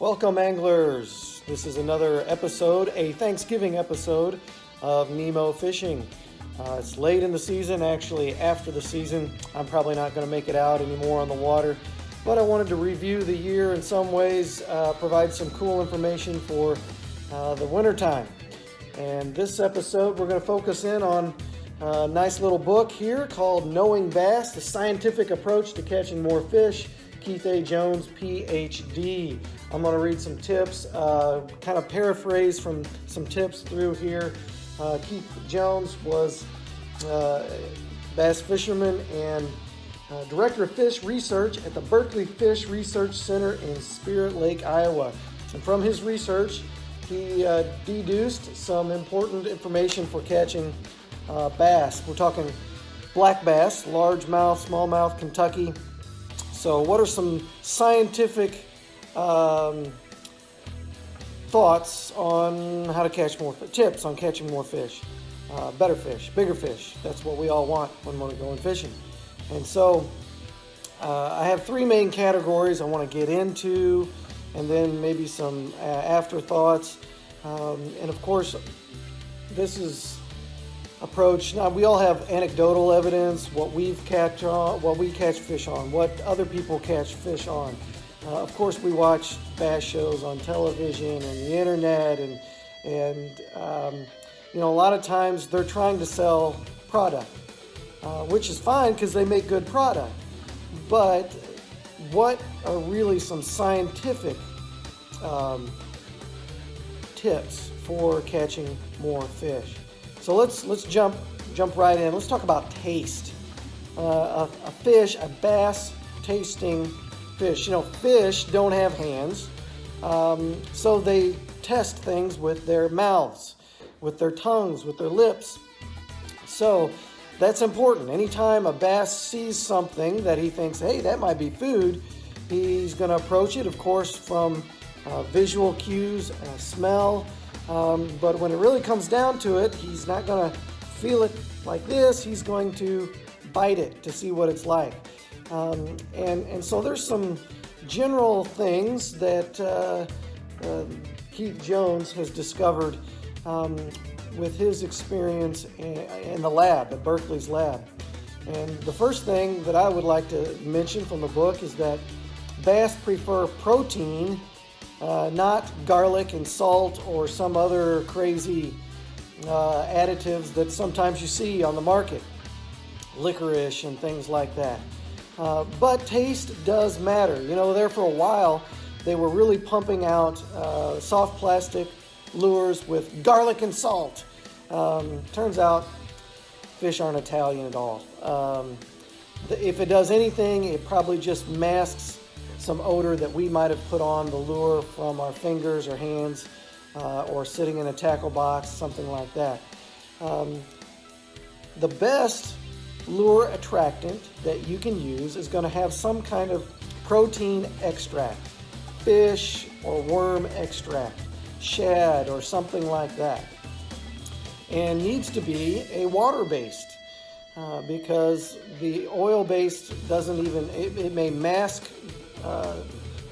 Welcome, anglers. This is another episode, a Thanksgiving episode of NEMO Fishing. It's late in the season, actually after the season. I'm probably not going to make it out anymore on the water, but I wanted to review the year in some ways, provide some cool information for the winter time. And this episode, we're going to focus in on a nice little book here called Knowing Bass, The Scientific Approach to Catching More Fish, Keith A. Jones, PhD. I'm going to read some tips, kind of paraphrase from some tips through here. Keith Jones was bass fisherman and director of fish research at the Berkeley Fish Research Center in Spirit Lake, Iowa. And from his research, he deduced some important information for catching bass. We're talking black bass, largemouth, smallmouth, Kentucky. So what are some scientific thoughts on how to catch more, tips on catching more fish, better fish, bigger fish? That's what we all want when we're going fishing. And so I have three main categories I want to get into, and then maybe some afterthoughts. And of course, this is approach. Now, we all have anecdotal evidence, what we catch fish on, what other people catch fish on. Of course, we watch bass shows on television and the internet, and you know, a lot of times they're trying to sell product, which is fine because they make good product. But what are really some scientific tips for catching more fish? So let's jump right in. Let's talk about taste. A bass tasting fish. You know, fish don't have hands, so they test things with their mouths, with their tongues, with their lips. So that's important. Anytime a bass sees something that he thinks, hey, that might be food, he's going to approach it, of course, from visual cues, smell. But when it really comes down to it, he's not going to feel it like this. He's going to bite it to see what it's like. And so there's some general things that Keith Jones has discovered with his experience in the lab, at Berkeley's lab. And the first thing that I would like to mention from the book is that bass prefer protein, not garlic and salt or some other crazy additives that sometimes you see on the market, licorice and things like that. But taste does matter. You know, there for a while, they were really pumping out soft plastic lures with garlic and salt. Turns out fish aren't Italian at all. If it does anything, it probably just masks some odor that we might have put on the lure from our fingers or hands, or sitting in a tackle box, something like that. The best lure attractant that you can use is going to have some kind of protein extract, fish or worm extract, shad or something like that, and needs to be a water-based, because the oil-based doesn't even, it may mask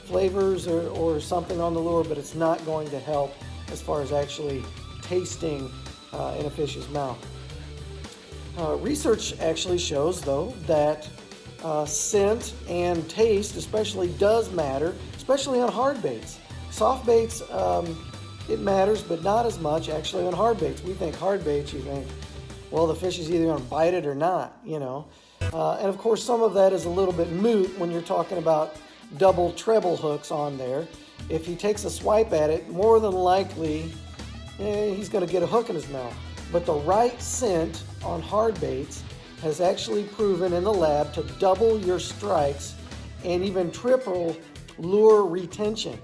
flavors or something on the lure, but it's not going to help as far as actually tasting in a fish's mouth. Research actually shows, though, that scent and taste especially does matter, especially on hard baits. Soft baits, it matters, but not as much actually on hard baits. We think hard baits, you think, well, the fish is either going to bite it or not, you know. And of course, some of that is a little bit moot when you're talking about double, treble hooks on there. If he takes a swipe at it, more than likely, he's going to get a hook in his mouth. But the right scent on hard baits has actually proven in the lab to double your strikes and even triple lure retention.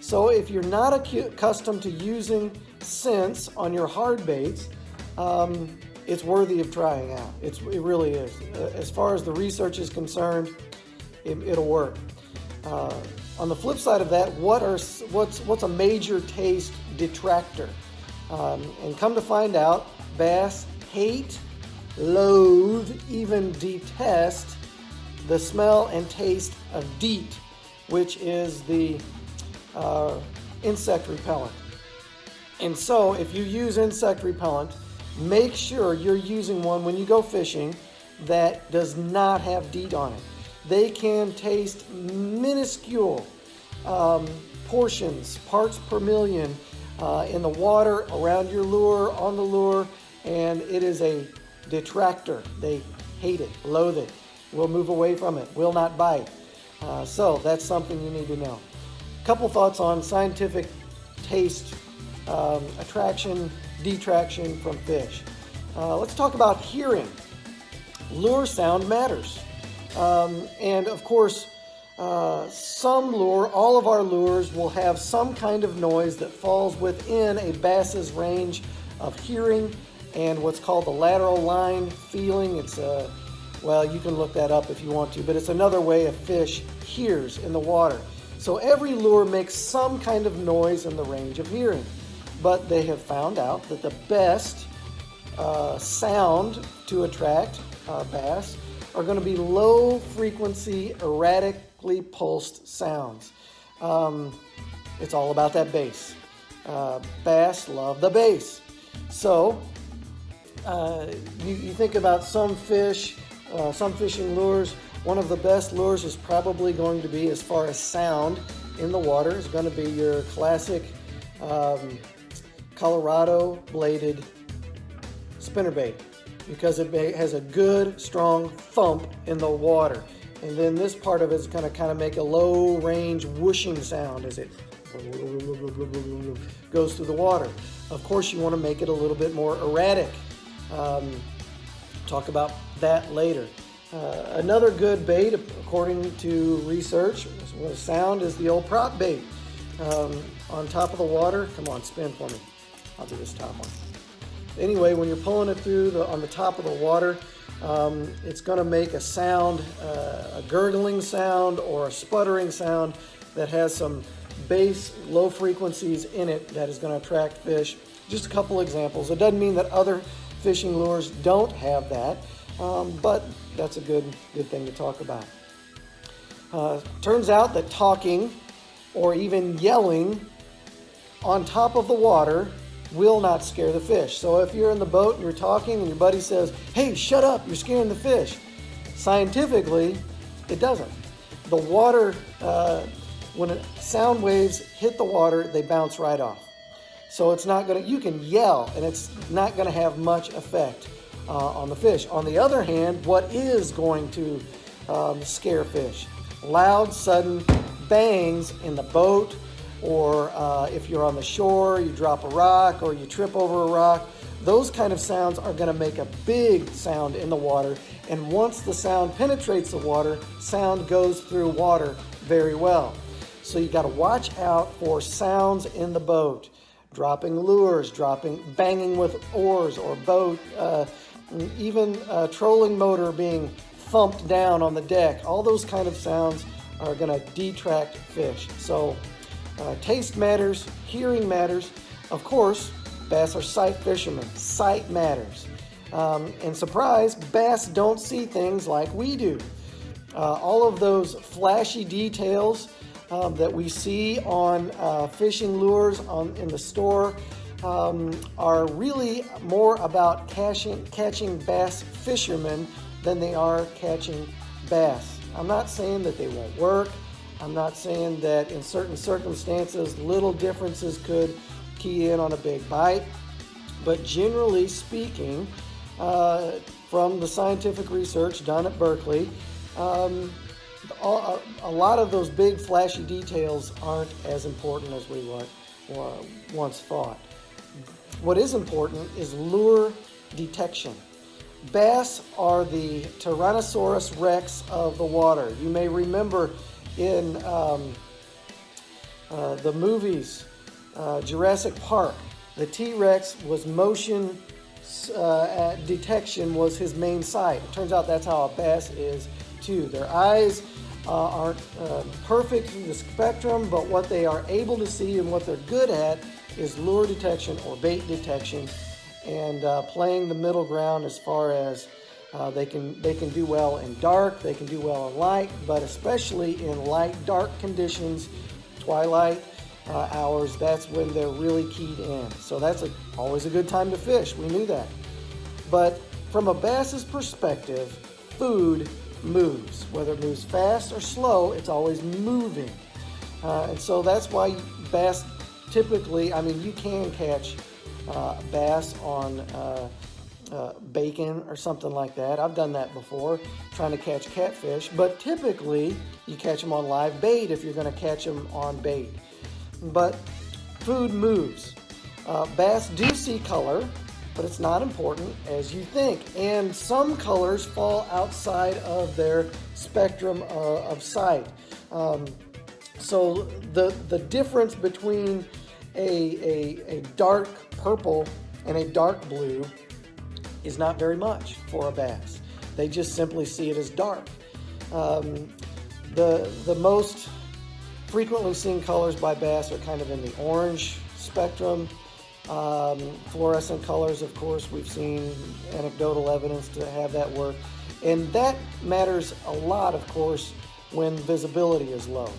So if you're not accustomed to using scents on your hard baits, it's worthy of trying out. It really is. As far as the research is concerned, it'll work. On the flip side of that, what's a major taste detractor? And come to find out, bass hate, loathe, even detest the smell and taste of DEET, which is the insect repellent. And so if you use insect repellent, make sure you're using one when you go fishing that does not have DEET on it. They can taste minuscule portions, parts per million in the water, around your lure, on the lure, and it is a detractor. They hate it, loathe it, will move away from it, will not bite. So that's something you need to know. A couple thoughts on scientific taste, attraction, detraction from fish. Let's talk about hearing. Lure sound matters. And of course, some lure, all of our lures will have some kind of noise that falls within a bass's range of hearing and what's called the lateral line feeling. It's well, you can look that up if you want to, but it's another way a fish hears in the water. So every lure makes some kind of noise in the range of hearing, but they have found out that the best sound to attract bass are going to be low frequency, erratically pulsed sounds. It's all about that bass. Bass love the bass. So you think about some fish, some fishing lures. One of the best lures is probably going to be, as far as sound in the water, is going to be your classic Colorado bladed spinnerbait, because it has a good strong thump in the water, and then this part of it is going to kind of make a low range whooshing sound as it goes through the water. Of course, you want to make it a little bit more erratic. Talk about that later. Another good bait, according to research, sound is the old prop bait. On top of the water, come on, spin for me. I'll do this top one. Anyway, when you're pulling it through on the top of the water, it's going to make a sound, a gurgling sound or a sputtering sound that has some bass, low frequencies in it that is going to attract fish. Just a couple examples. It doesn't mean that other fishing lures don't have that, but that's a good thing to talk about. Turns out that talking or even yelling on top of the water will not scare the fish. So if you're in the boat and you're talking and your buddy says, "Hey, shut up, you're scaring the fish," scientifically, it doesn't. The water, when sound waves hit the water, they bounce right off. So it's not going to, you can yell and it's not going to have much effect on the fish. On the other hand, what is going to scare fish? Loud, sudden bangs in the boat, or if you're on the shore, you drop a rock or you trip over a rock. Those kind of sounds are going to make a big sound in the water, and once the sound penetrates the water, sound goes through water very well. So you got to watch out for sounds in the boat. Dropping lures, banging with oars or boat, even a trolling motor being thumped down on the deck. All those kind of sounds are going to detract fish. So taste matters, hearing matters. Of course, bass are sight fishermen. Sight matters. And surprise, bass don't see things like we do. All of those flashy details that we see on fishing lures in the store are really more about catching bass fishermen than they are catching bass. I'm not saying that they won't work. I'm not saying that in certain circumstances little differences could key in on a big bite, but generally speaking, from the scientific research done at Berkeley, a lot of those big flashy details aren't as important as we once thought. What is important is lure detection. Bass are the Tyrannosaurus Rex of the water. You may remember in the movies, Jurassic Park, the T-Rex was motion detection was his main sight. It turns out that's how a bass is too. Their eyes aren't perfect through the spectrum, but what they are able to see and what they're good at is lure detection or bait detection, and playing the middle ground as far as they can do well in dark, they can do well in light, but especially in light dark conditions, twilight, hours, that's when they're really keyed in. So that's always a good time to fish. We knew that. But from a bass's perspective, food moves. Whether it moves fast or slow, it's always moving. And so that's why bass typically, I mean, you can catch bass on bacon or something like that. I've done that before, trying to catch catfish. But typically, you catch them on live bait if you're going to catch them on bait. But food moves. Bass do see color, but it's not important as you think. And some colors fall outside of their spectrum of sight. So the difference between a dark purple and a dark blue is not very much for a bass. They just simply see it as dark. The most frequently seen colors by bass are kind of in the orange spectrum. Fluorescent colors, of course, we've seen anecdotal evidence to have that work. And that matters a lot, of course, when visibility is low.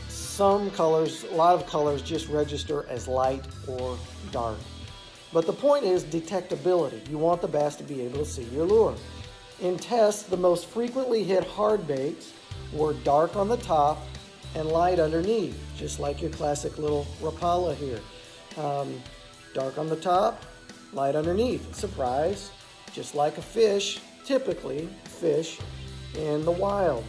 Some colors, a lot of colors just register as light or dark. But the point is detectability. You want the bass to be able to see your lure. In tests, the most frequently hit hard baits were dark on the top and light underneath, just like your classic little Rapala here. Dark on the top, light underneath. Surprise, just like a fish, typically fish in the wild.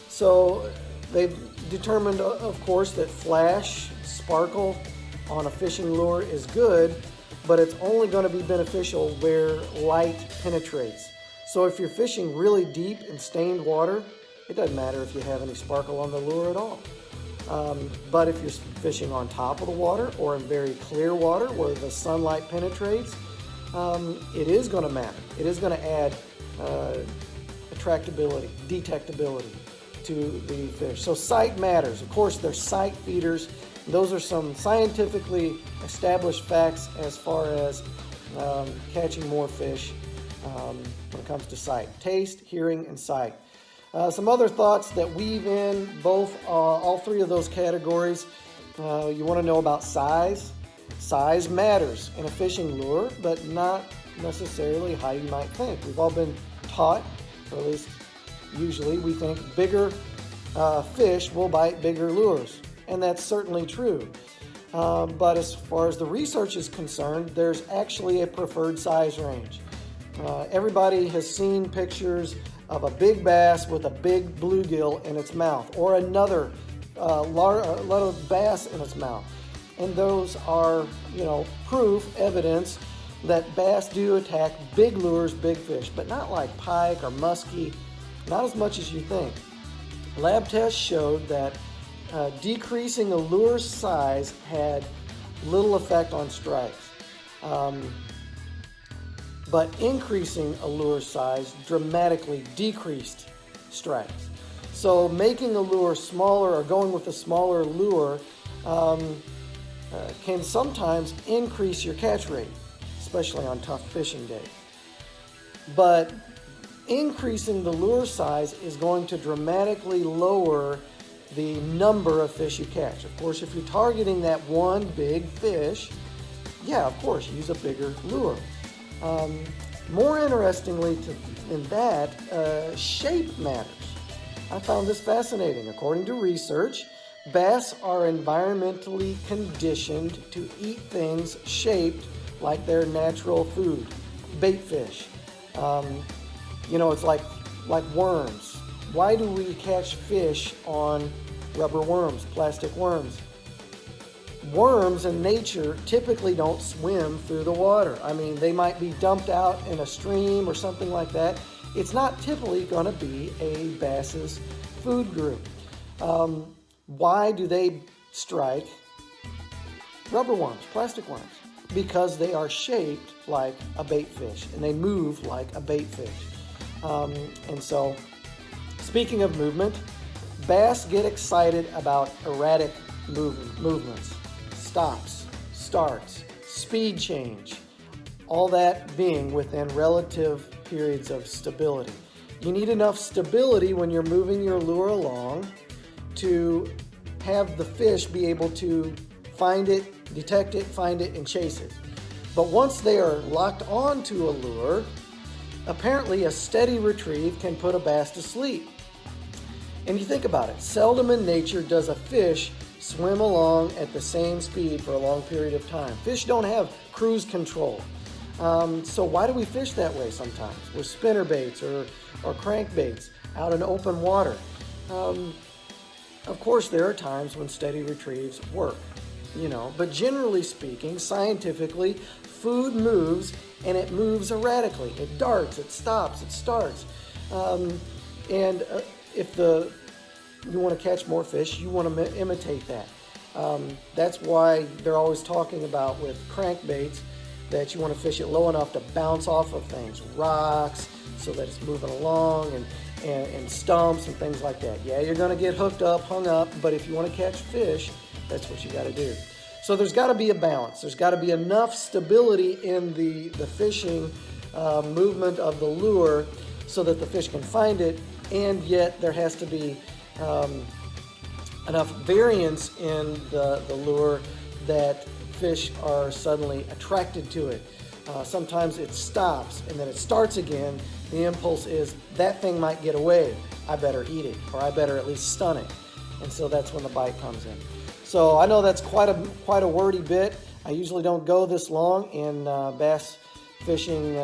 So they've determined, of course, that flash, sparkle on a fishing lure is good, but it's only going to be beneficial where light penetrates. So if you're fishing really deep in stained water, it doesn't matter if you have any sparkle on the lure at all. But if you're fishing on top of the water or in very clear water where the sunlight penetrates, it is going to matter. It is going to add attractability, detectability to the fish. So sight matters. Of course, they're sight feeders. Those are some scientifically established facts as far as catching more fish when it comes to sight. Taste, hearing, and sight. Some other thoughts that weave in all three of those categories. You want to know about size. Size matters in a fishing lure, but not necessarily how you might think. We've all been taught, or at least usually, we think bigger fish will bite bigger lures. And that's certainly true. But as far as the research is concerned, there's actually a preferred size range. Everybody has seen pictures of a big bass with a big bluegill in its mouth, or another little bass in its mouth. And those are, proof, evidence that bass do attack big lures, big fish, but not like pike or muskie, not as much as you think. Lab tests showed that decreasing a lure's size had little effect on strikes. But increasing a lure size dramatically decreased strikes. So making a lure smaller or going with a smaller lure can sometimes increase your catch rate, especially on tough fishing days. But increasing the lure size is going to dramatically lower the number of fish you catch. Of course, if you're targeting that one big fish, yeah, of course, use a bigger lure. More interestingly than that, shape matters. I found this fascinating. According to research, bass are environmentally conditioned to eat things shaped like their natural food. Bait fish. It's like worms. Why do we catch fish on rubber worms, plastic worms? Worms in nature typically don't swim through the water. I mean, they might be dumped out in a stream or something like that. It's not typically going to be a bass's food group. Why do they strike rubber worms, plastic worms? Because they are shaped like a bait fish and they move like a bait fish. And so, speaking of movement, bass get excited about erratic movements. Stops, starts, speed change, all that being within relative periods of stability. You need enough stability when you're moving your lure along to have the fish be able to find it, detect it, find it, and chase it. But once they are locked onto a lure, apparently a steady retrieve can put a bass to sleep. And you think about it, seldom in nature does a fish swim along at the same speed for a long period of time. Fish don't have cruise control. So why do we fish that way sometimes? With spinner baits or crankbaits out in open water. Of course, there are times when steady retrieves work, but generally speaking, scientifically, food moves and it moves erratically. It darts, it stops, it starts. If you want to catch more fish, you want to imitate that. That's why they're always talking about with crankbaits that you want to fish it low enough to bounce off of things, rocks, so that it's moving along, and stumps and things like that. Yeah, you're going to get hooked up, hung up, but if you want to catch fish, that's what you got to do. So there's got to be a balance. There's got to be enough stability in the fishing movement of the lure so that the fish can find it, and yet there has to be enough variance in the lure that fish are suddenly attracted to it. Sometimes it stops and then it starts again. The impulse is that thing might get away. I better eat it, or I better at least stun it. And so that's when the bite comes in. So I know that's quite a wordy bit. I usually don't go this long in bass fishing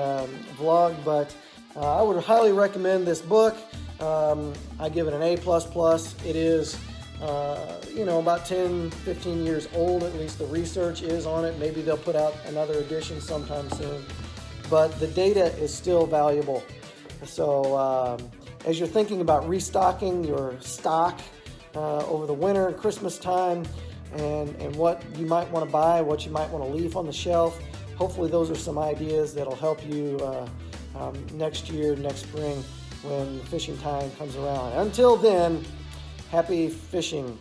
vlog, but I would highly recommend this book. I give it an A++. It is about 10, 15 years old, at least the research is on it. Maybe they'll put out another edition sometime soon. But the data is still valuable. So as you're thinking about restocking your stock over the winter and Christmas time, and what you might want to buy, what you might want to leave on the shelf, hopefully those are some ideas that'll help you next year, next spring, when fishing time comes around. Until then, happy fishing.